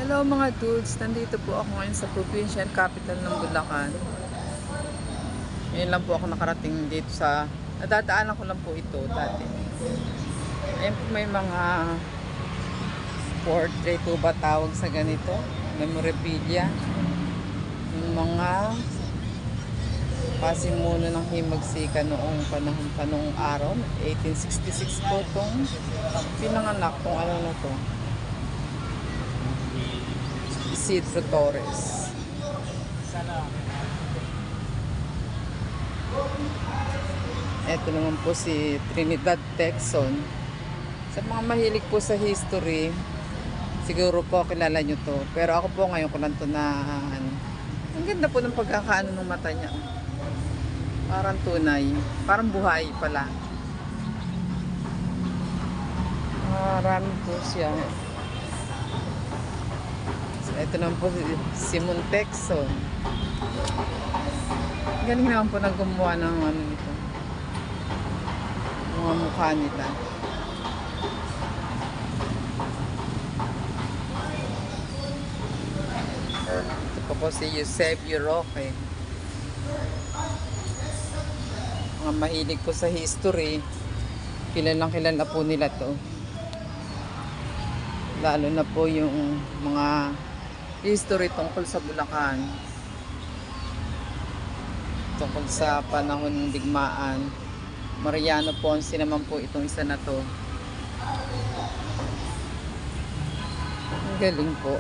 Hello mga dudes, nandito po ako ngayon sa provincial capital ng Bulacan. Ngayon lang po ako nakarating dito sa, nadadaanan ko lang po ito dati. Ayun po may mga portrait po ba tawag sa ganito? Memorabilia. Yung mga pasimuno ng himagsikan noong panahon pa noong araw. 1866 po itong pinanganak tong ano na to. Isidro Torres. Ito naman po si Trinidad Texon. Sa mga mahilig po sa history, siguro po kilala nyo to. Pero ako po ngayon ko lang to na ang ganda po ng pagkakaano ng mata niya. Parang tunay. Parang buhay pala. Marami po siya. Ito naman po si Simon Texon. Galing naman po nang gumawa ng ano nito. Mga mukha nila. Ito po si Eusebio Roque. Mga mahilig po sa history. Kilalang kilala po nila to. Lalo na po yung mga history tungkol sa Bulacan, tungkol sa panahon ng digmaan. Mariano Ponce naman po itong isa na to. Ang galing po.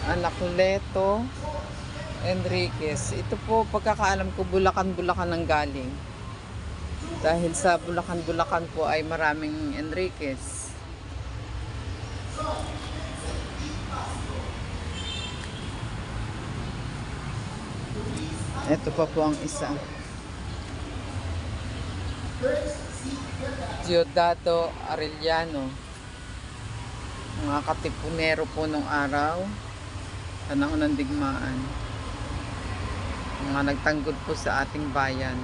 Anacleto Enriquez. Ito po pagkakaalam ko Bulacan ang galing. Dahil sa Bulacan po ay maraming Enriquez. Ito pa po ang isa. Diodato Arellano. Mga katipunero po nung araw. Panahon ng digmaan. Mga nagtanggol po sa ating bayan.